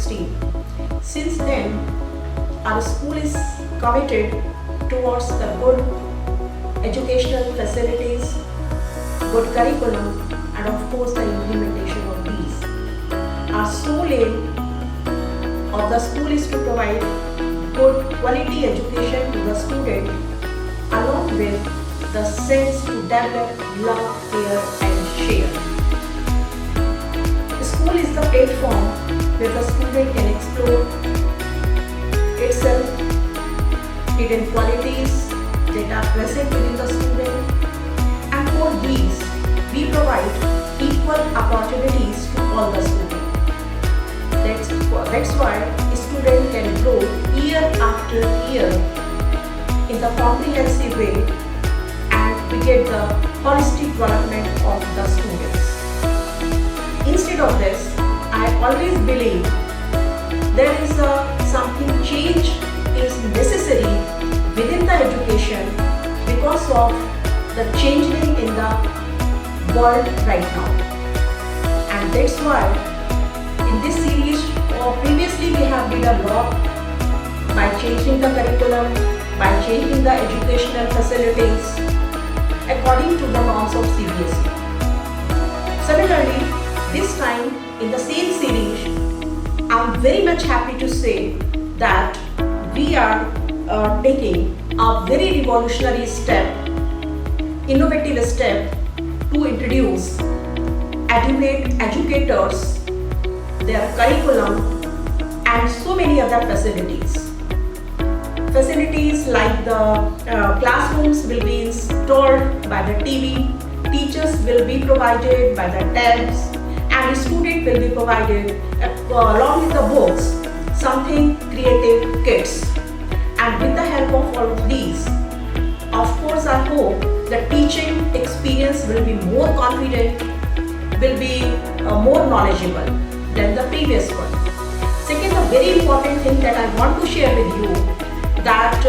2016. Since then, our school is committed towards the good educational facilities, good curriculum, and of course the implementation of these. Our sole aim of the school is to provide good quality education to the student along with the sense to develop love, care and share. The school is the platform where the student can explore itself, hidden qualities that are present within the student, and for these we provide equal opportunities to all the students. That's why a student can grow year after year in the comprehensive way and we get the holistic development of the students. Instead of this, I always believe there is something change is necessary within the education because of the changing in the world right now. And that's why in this series previously we have did a lot by changing the curriculum, by changing the educational facilities according to the norms of CBSE. Similarly, this time in the same series, I'm very much happy to say that we are taking a very revolutionary step, innovative step to introduce Eduvate educators, their curriculum and so many other facilities. Facilities like the classrooms will be installed by the TV, teachers will be provided by the tabs, and the student will be provided along with the books, something creative kits. And with the help of all of these, of course I hope the teaching experience will be more confident, will be more knowledgeable than the previous one. Second, a very important thing that I want to share with you that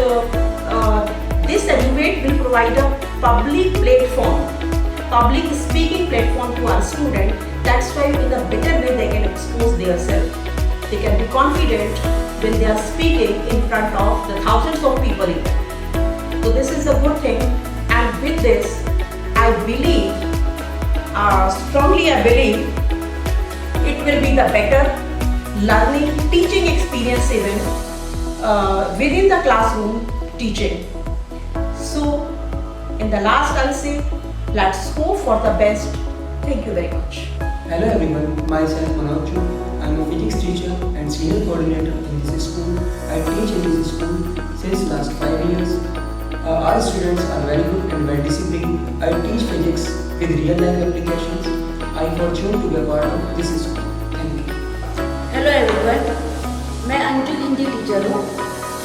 this Eduvate will provide a public platform, public speaking platform to our students. That's why in a better way they can expose themselves. They can be confident when they are speaking in front of the thousands of people. So this is a good thing, and with this I believe, strongly I believe, it will be the better learning, teaching experience even within the classroom teaching. So in the last I'll say, let's hope for the best. Thank you very much. Hello everyone, myself Manoj. I am a physics teacher and senior coordinator in this school. I teach in this school since last 5 years. Our students are very good and well disciplined. I teach physics with real life applications. I am fortunate to be a part of this school. Thank you. Hello everyone, मैं Anju Hindi teacher हूँ।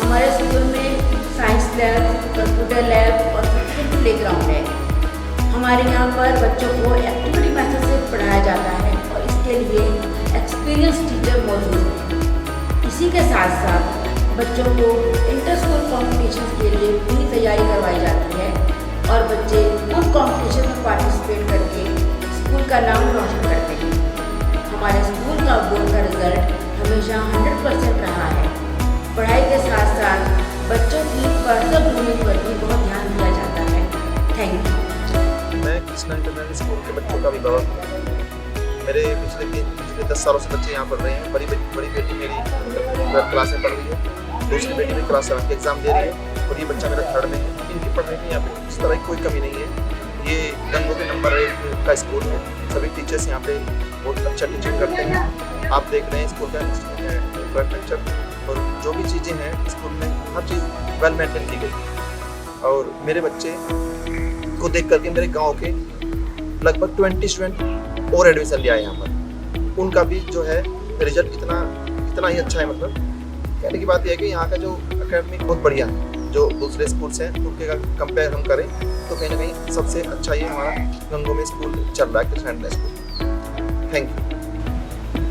हमारे school में science lab, computer lab और physical playground है। हमारे यहाँ पर बच्चों को एक्टिविटी मेथड से पढ़ाया जाता है और इसके लिए एक्सपीरियंस टीचर मौजूद हैं। इसी के साथ साथ बच्चों को इंटर स्कूल कॉम्पिटिशन के लिए पूरी तैयारी करवाई जाती है और बच्चे उन कॉम्पिटिशन में पार्टिसिपेट करके स्कूल का नाम रोशन करते हैं। हमारे स्कूल का बोर्ड का रिजल्ट हमेशा 100% रहा है। पढ़ाई के साथ साथ बच्चों की पर्सनल ग्रूमिंग पर भी बहुत ध्यान दिया जाता है। Thank you. मैं कृष्णा इंटरनेशनल स्कूल के बच्चों का अभिभावक हूँ। मेरे पिछले 10 सालों से बच्चे यहाँ पढ़ रहे हैं। बड़ी बेटी मेरी क्लास में पढ़ रही है, दूसरी बेटी मेरी क्लास 7 के एग्ज़ाम दे रही है और ये बच्चा मेरा 3rd में है। इनकी पढ़ने की यहाँ पे इस तरह की कोई कमी नहीं है। ये गंगों के नंबर 1 का स्कूल है। सभी टीचर्स यहाँ पे बहुत अच्छा टीचिंग करते हैं। आप देख रहे हैं स्कूल का इंफ्रास्ट्रक्चर और जो भी चीज़ें हैं स्कूल में, हर चीज़ वेल मेंटेन की गई। और मेरे बच्चे को देख करके मेरे गांव के लगभग 20 स्टूडेंट और एडमिशन लिया है यहाँ पर। उनका भी जो है रिजल्ट इतना ही अच्छा है। मतलब कहने की बात यह है कि यहाँ का जो एकेडमिक बहुत बढ़िया है। जो दूसरे स्कूल्स हैं उनके कंपेयर हम करें तो कहीं ना कहीं सबसे अच्छा ये हमारा गंगों में स्कूल चल रहा है, Krishna international school. Thank you.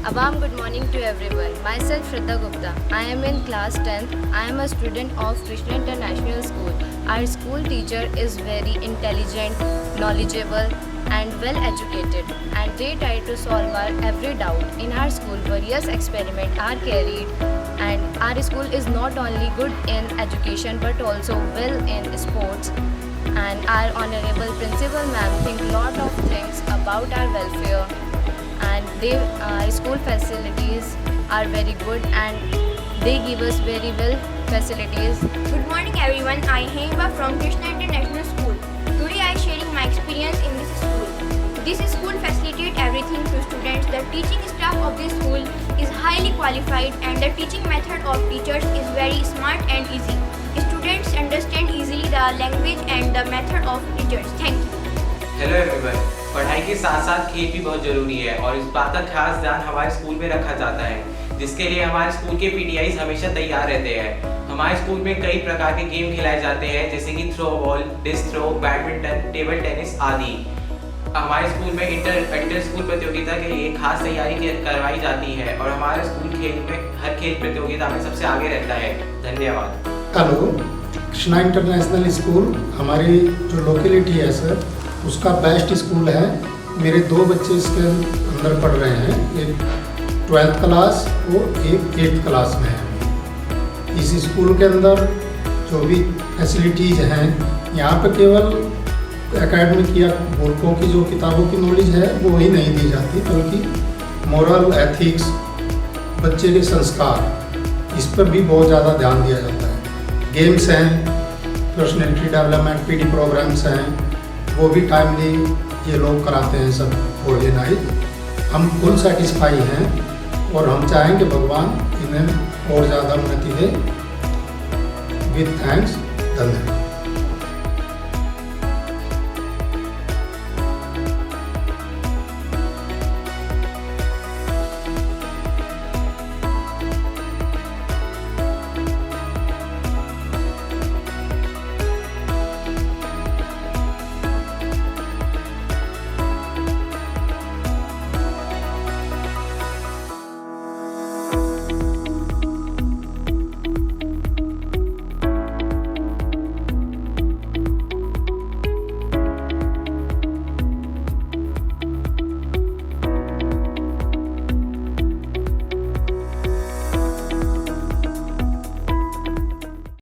A warm good morning to everyone. Myself Shraddha Gupta. I am in class 10th. I am a student of Krishna International School. Our school teacher is very intelligent, knowledgeable and well educated, and they try to solve our every doubt. In our school, various experiments are carried, and our school is not only good in education but also well in sports. And our honorable principal ma'am think lot of things about our welfare, and school facilities are very good, and they give us very well facilities. Good morning everyone, I am Hema from Krishna International School. Today I am sharing my experience in this school. This school facilitates everything to students. The teaching staff of this school is highly qualified and the teaching method of teachers is very smart and easy. Students understand easily the language and the method of teachers. Thank you. Hello everyone, पढ़ाई के साथ साथ खेल भी बहुत ज़रूरी है और इस बात का खास ध्यान हमारे स्कूल में रखा जाता है, जिसके लिए हमारे स्कूल के पीटीआईज हमेशा तैयार रहते हैं। हमारे स्कूल में कई प्रकार के गेम खिलाए जाते हैं, जैसे कि throw ball, disc throw, badminton, table tennis आदि। हमारे स्कूल में इंटर स्कूल प्रतियोगिता के लिए खास तैयारी करवाई जाती है और हमारे स्कूल हर खेल प्रतियोगिता में सबसे आगे रहता है। धन्यवाद। हेलो, कृष्णा इंटरनेशनल स्कूल हमारी जो लोकेलिटी है सर, उसका बेस्ट स्कूल है। मेरे 2 बच्चे इसके अंदर पढ़ रहे हैं, एक 12th क्लास और एक 8th क्लास में है। इस स्कूल के अंदर जो भी फैसिलिटीज़ हैं, यहाँ पर केवल एकेडमिक या बुकों की जो किताबों की नॉलेज है वो ही नहीं दी जाती, बल्कि मोरल, एथिक्स, बच्चे के संस्कार, इस पर भी बहुत ज़्यादा ध्यान दिया जाता है। गेम्स हैं, पर्सनैलिटी डेवलपमेंट पीटी प्रोग्राम्स हैं, वो भी टाइमली ये लोग कराते हैं सब ऑर्गेनाइज। हम फुल सेटिस्फाई हैं और हम चाहेंगे भगवान इन्हें और ज़्यादा उन्नति दे। विद थैंक्स, धन्यवाद।